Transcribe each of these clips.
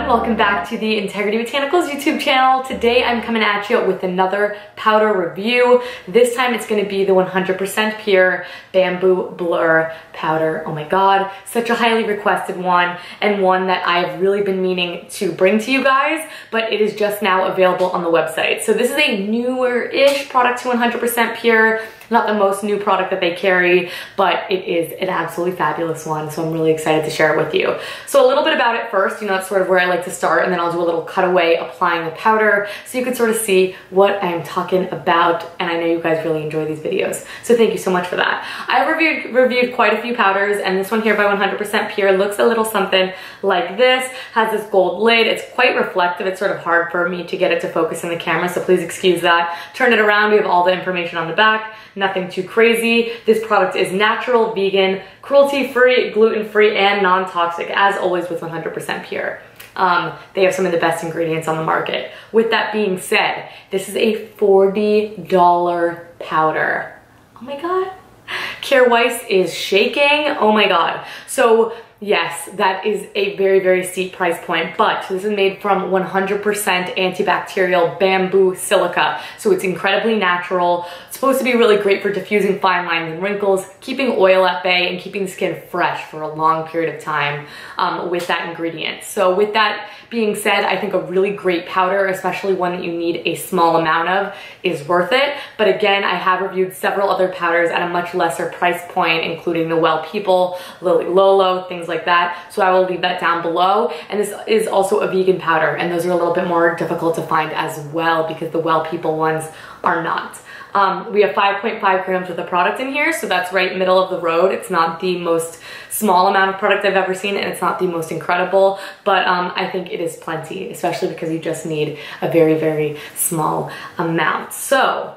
everyone, welcome back to the Integrity Botanicals YouTube channel. Today I'm coming at you with another powder review. This time it's going to be the 100% pure bamboo blur powder. Oh my god, such a highly requested one, and one that I've really been meaning to bring to you guys, but it is just now available on the website. So this is a newer-ish product to 100% pure. Not the most new product that they carry, but it is an absolutely fabulous one, so I'm really excited to share it with you. So a little bit about it first, you know, that's sort of where I like to start, and then I'll do a little cutaway applying the powder so you can sort of see what I'm talking about, and I know you guys really enjoy these videos, so thank you so much for that. I've reviewed quite a few powders, and this one here by 100% Pure looks a little something like this. Has this gold lid. It's quite reflective. It's sort of hard for me to get it to focus in the camera, so please excuse that. Turn it around. We have all the information on the back. Nothing too crazy. This product is natural, vegan, cruelty-free, gluten-free, and non-toxic, as always with 100% Pure. They have some of the best ingredients on the market. With that being said, this is a $40 powder. Oh my god. Kjaer Weis is shaking. Oh my god. So yes, that is a very, very steep price point, but this is made from 100% antibacterial bamboo silica. So it's incredibly natural. It's supposed to be really great for diffusing fine lines and wrinkles, keeping oil at bay, and keeping the skin fresh for a long period of time with that ingredient. So with that being said, I think a really great powder, especially one that you need a small amount of, is worth it. But again, I have reviewed several other powders at a much lesser price point, including the Well People, Lily Lolo, things like that. So I will leave that down below. And this is also a vegan powder, and those are a little bit more difficult to find as well because the Well People ones are not. We have 5.5 grams worth of product in here, so that's right middle of the road. It's not the most small amount of product I've ever seen, and it's not the most incredible, but I think it is plenty, especially because you just need a very, very small amount. So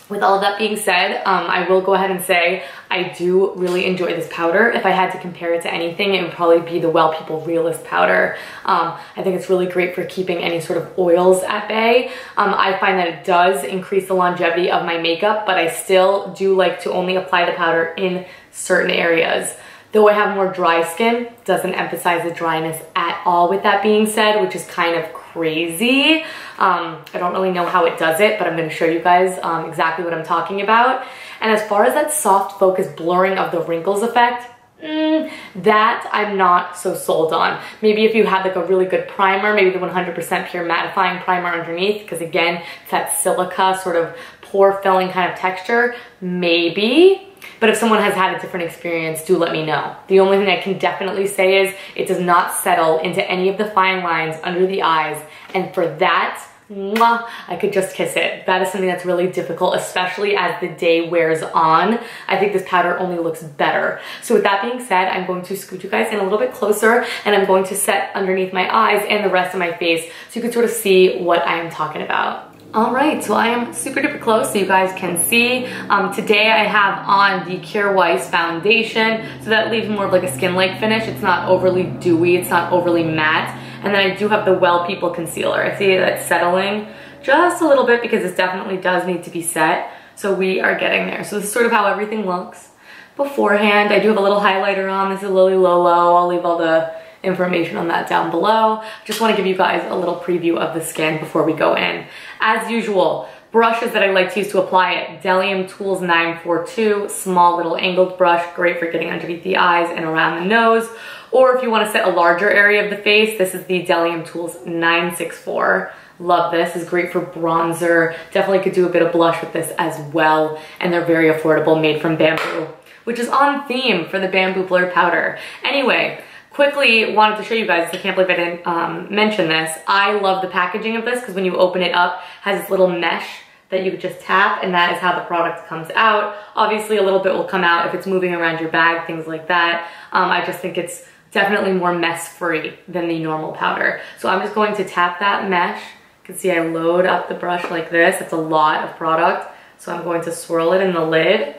with all of that being said, I will go ahead and say I do really enjoy this powder. If I had to compare it to anything, it would probably be the Well People Realist powder. I think it's really great for keeping any sort of oils at bay. I find that it does increase the longevity of my makeup, but I still do like to only apply the powder in certain areas. Though I have more dry skin, doesn't emphasize the dryness at all with that being said, which is kind of crazy. I don't really know how it does it, but I'm going to show you guys exactly what I'm talking about. And as far as that soft focus blurring of the wrinkles effect, that I'm not so sold on. Maybe if you had like a really good primer, maybe the 100% Pure mattifying primer underneath, because again, it's that silica sort of pore filling kind of texture, maybe. But if someone has had a different experience, do let me know. The only thing I can definitely say is it does not settle into any of the fine lines under the eyes. And for that, mwah, I could just kiss it. That is something that's really difficult, especially as the day wears on. I think this powder only looks better. So with that being said, I'm going to scoot you guys in a little bit closer, and I'm going to set underneath my eyes and the rest of my face so you can sort of see what I am talking about. All right, so I am super duper close so you guys can see. Today I have on the Kjaer Weis foundation, so that leaves more of like a skin-like finish. It's not overly dewy, it's not overly matte. And then I do have the Well People concealer. I see that it's settling just a little bit because this definitely does need to be set. So we are getting there. So this is sort of how everything looks beforehand. I do have a little highlighter on. This is Lily Lolo. I'll leave all the information on that down below. Just want to give you guys a little preview of the skin before we go in. As usual, brushes that I like to use to apply it. Delium Tools 942, small little angled brush, great for getting underneath the eyes and around the nose. Or if you want to set a larger area of the face, this is the Delium Tools 964. Love this. It's great for bronzer. Definitely could do a bit of blush with this as well. And they're very affordable, made from bamboo, which is on theme for the bamboo blur powder. Anyway, quickly wanted to show you guys, I can't believe I didn't mention this. I love the packaging of this because when you open it up, it has this little mesh that you could just tap, and that is how the product comes out. Obviously a little bit will come out if it's moving around your bag, things like that. I just think it's definitely more mess-free than the normal powder. So I'm just going to tap that mesh. You can see I load up the brush like this. It's a lot of product. So I'm going to swirl it in the lid. You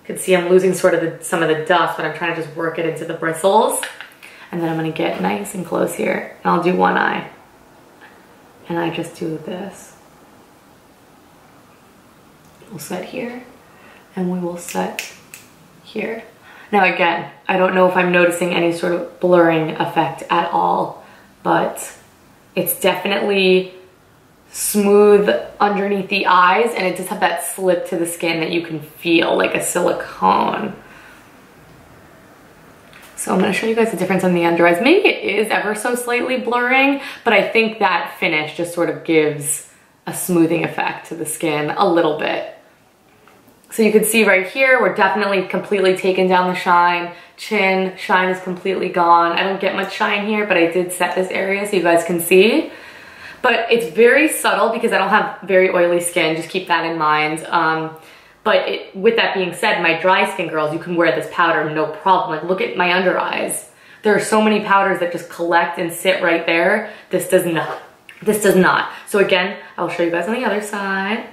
can see I'm losing sort of some of the dust, but I'm trying to just work it into the bristles. And then I'm gonna get nice and close here. And I'll do one eye. And I just do this. We'll set here, and we will set here. Now again, I don't know if I'm noticing any sort of blurring effect at all but it's definitely smooth underneath the eyes, and it does have that slip to the skin that you can feel like a silicone. So I'm gonna show you guys the difference on the under eyes. Maybe it is ever so slightly blurring, but I think that finish just sort of gives a smoothing effect to the skin a little bit. So you can see right here, we're definitely completely taken down the shine. Chin, shine is completely gone. I don't get much shine here, but I did set this area so you guys can see. But it's very subtle because I don't have very oily skin, just keep that in mind. With that being said, my dry skin girls, you can wear this powder no problem. Like, look at my under eyes. There are so many powders that just collect and sit right there. This does not. This does not. So again, I'll show you guys on the other side.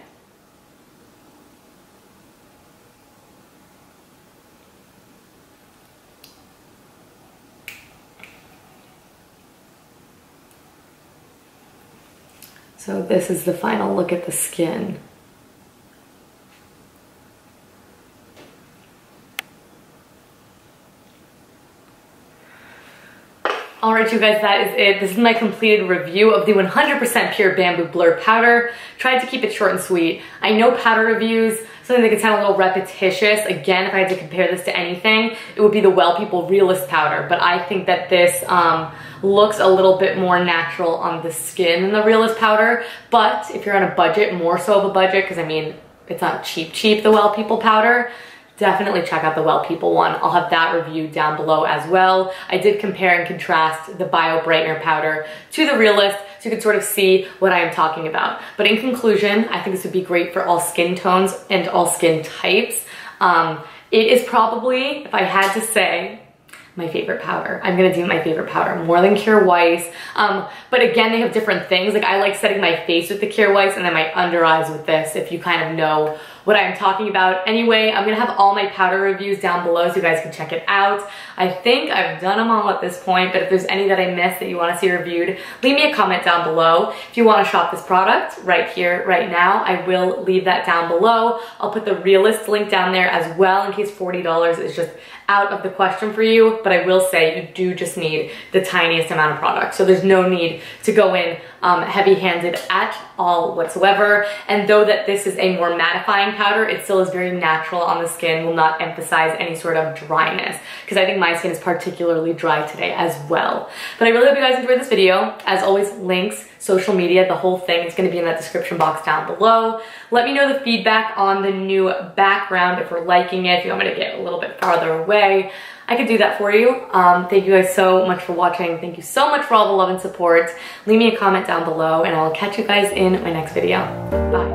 So this is the final look at the skin. All right, you guys, that is it. This is my completed review of the 100% Pure Bamboo Blur Powder. Tried to keep it short and sweet. I know powder reviews, something that can sound a little repetitious. Again, if I had to compare this to anything, it would be the Well People Realist Powder. But I think that this looks a little bit more natural on the skin than the Realist Powder. But if you're on a budget, more so of a budget, because I mean, it's not cheap, the Well People Powder, definitely check out the Well People one. I'll have that review down below as well. I did compare and contrast the Bio Brightener powder to the Realist so you can sort of see what I am talking about. But in conclusion, I think this would be great for all skin tones and all skin types. It is probably, if I had to say, my favorite powder. I'm gonna do my favorite powder more than Kjaer Weis. But again, they have different things. Like, I like setting my face with the Kjaer Weis and then my under eyes with this, if you kind of know what I'm talking about. Anyway, I'm gonna have all my powder reviews down below so you guys can check it out. I think I've done them all at this point, but if there's any that I missed that you wanna see reviewed, leave me a comment down below. If you wanna shop this product right here, right now, I will leave that down below. I'll put the Realist link down there as well in case $40 is just out of the question for you, but I will say you do just need the tiniest amount of product. So there's no need to go in heavy-handed at all whatsoever. And though that this is a more mattifying powder, it still is very natural on the skin, will not emphasize any sort of dryness, because I think my skin is particularly dry today as well. But I really hope you guys enjoyed this video. As always, links, social media, the whole thing is gonna be in that description box down below. Let me know the feedback on the new background, if we're liking it, if you want me to get a little bit farther away. I could do that for you. Thank you guys so much for watching. Thank you so much for all the love and support. Leave me a comment down below and I'll catch you guys in my next video. Bye.